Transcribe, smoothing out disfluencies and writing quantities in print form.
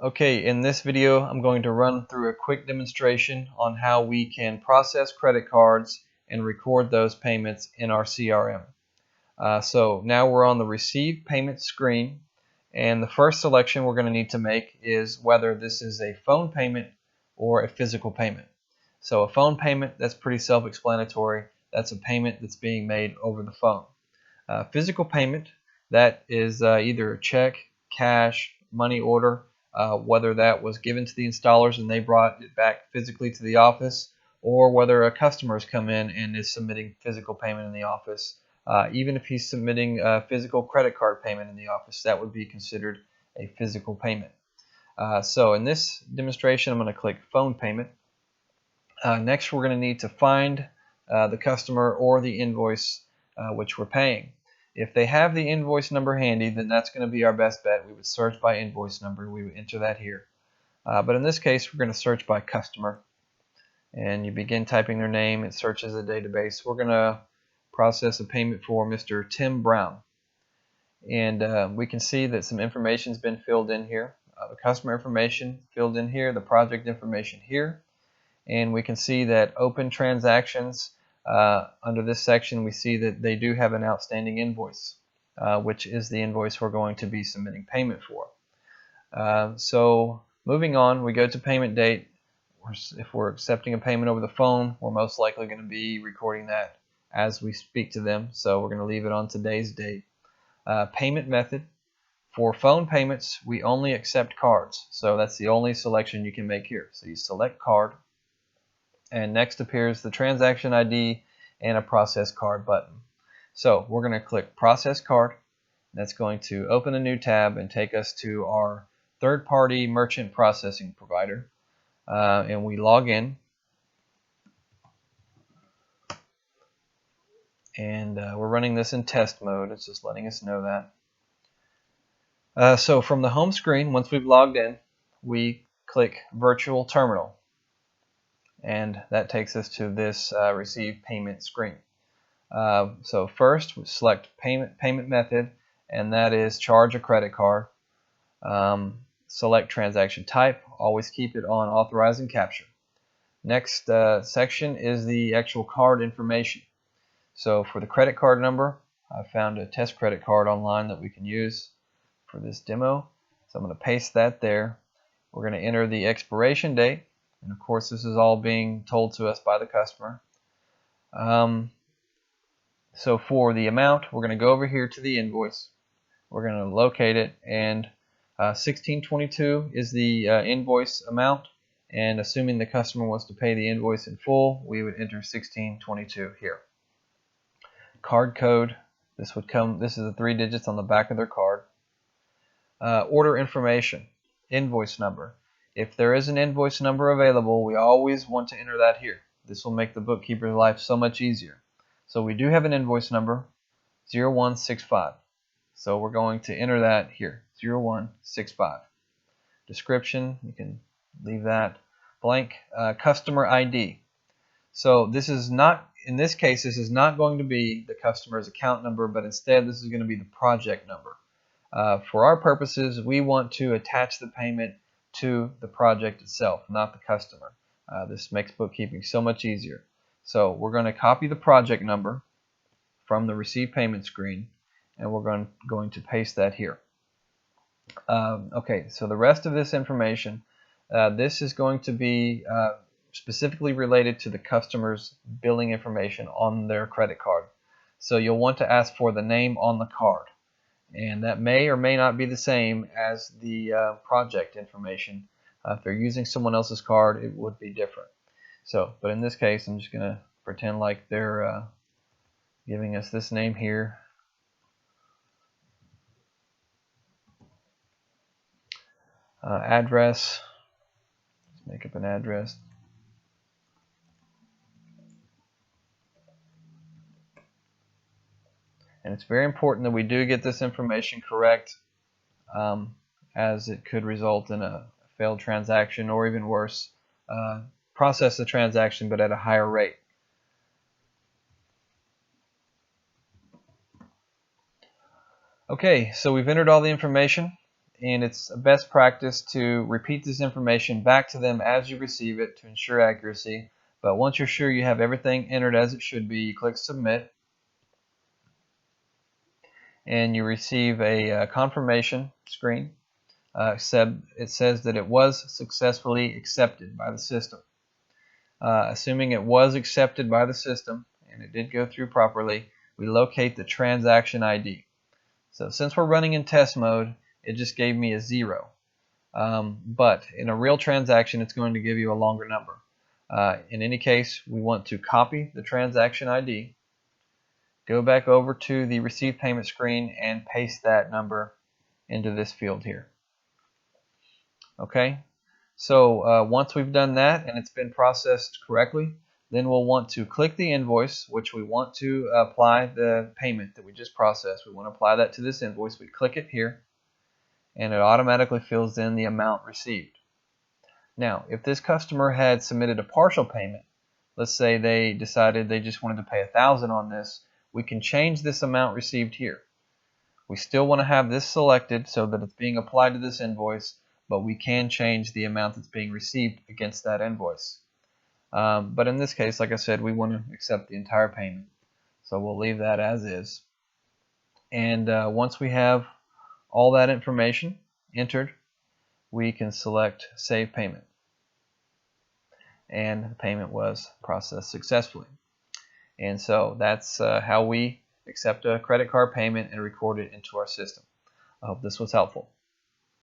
Okay, in this video I'm going to run through a quick demonstration on how we can process credit cards and record those payments in our CRM. So now we're on the receive payment screen, and the first selection we're going to need to make is whether this is a phone payment or a physical payment. So a phone payment, that's pretty self-explanatory. That's a payment that's being made over the phone. Physical payment, that is either a check, cash, money order, whether that was given to the installers and they brought it back physically to the office, or whether a customer has come in and is submitting physical payment in the office. Even if he's submitting a physical credit card payment in the office, that would be considered a physical payment. So in this demonstration, I'm going to click phone payment. Next, we're going to need to find the customer or the invoice which we're paying. If they have the invoice number handy, then that's going to be our best bet. We would search by invoice number. We would enter that here. But in this case, we're going to search by customer. And you begin typing their name. It searches a database. We're going to process a payment for Mr. Tim Brown. And we can see that some information has been filled in here. The customer information filled in here, the project information here. And we can see that open transactions, under this section we see that they do have an outstanding invoice, which is the invoice we're going to be submitting payment for. So moving on, we go to payment date. If we're accepting a payment over the phone, we're most likely going to be recording that as we speak to them, so we're going to leave it on today's date. Payment method. For phone payments, we only accept cards, so that's the only selection you can make here. So you select card, and next appears the transaction ID and a process card button. So we're going to click process card. That's going to open a new tab and take us to our third-party merchant processing provider, and we log in, and we're running this in test mode. It's just letting us know that. So from the home screen, once we've logged in, we click virtual terminal, and that takes us to this receive payment screen. So first we select payment method, and that is charge a credit card. Select transaction type, always keep it on authorize and capture. Next section is the actual card information. So for the credit card number, I found a test credit card online that we can use for this demo. So I'm going to paste that there. We're going to enter the expiration date. And of course, this is all being told to us by the customer. So for the amount, we're going to go over here to the invoice. We're going to locate it, and 1622 is the invoice amount. And assuming the customer wants to pay the invoice in full, we would enter 1622 here. Card code. This is the 3 digits on the back of their card. Order information. Invoice number. If there is an invoice number available, we always want to enter that here. This will make the bookkeeper's life so much easier. So we do have an invoice number, 0165. So we're going to enter that here, 0165. Description, you can leave that blank. Customer ID. So this is not, in this case, this is not going to be the customer's account number, but instead this is going to be the project number. For our purposes, we want to attach the payment to the project itself, not the customer. This makes bookkeeping so much easier. So we're going to copy the project number from the receive payment screen, and we're going to paste that here. Okay, so the rest of this information, this is going to be specifically related to the customer's billing information on their credit card. So you'll want to ask for the name on the card, and that may or may not be the same as the project information. If they're using someone else's card, it would be different. So, but in this case, I'm just going to pretend like they're giving us this name here. Address. Let's make up an address. And it's very important that we do get this information correct, as it could result in a failed transaction, or even worse, process the transaction but at a higher rate. Okay, so we've entered all the information, and it's a best practice to repeat this information back to them as you receive it to ensure accuracy. But once you're sure you have everything entered as it should be, you click Submit, and you receive a confirmation screen. It says that it was successfully accepted by the system. Assuming it was accepted by the system and it did go through properly, we locate the transaction ID. So since we're running in test mode, it just gave me a 0. But in a real transaction, it's going to give you a longer number. In any case, we want to copy the transaction ID, go back over to the receive payment screen, and paste that number into this field here. Okay, so once we've done that and it's been processed correctly, then we'll want to click the invoice, which we want to apply the payment that we just processed. We want to apply that to this invoice. We click it here, and it automatically fills in the amount received. Now, if this customer had submitted a partial payment, let's say they decided they just wanted to pay $1,000 on this, we can change this amount received here. We still want to have this selected so that it's being applied to this invoice, but we can change the amount that's being received against that invoice. But in this case, like I said, we want to accept the entire payment. So we'll leave that as is. And once we have all that information entered, we can select Save Payment. And the payment was processed successfully. And so that's how we accept a credit card payment and record it into our system. I hope this was helpful.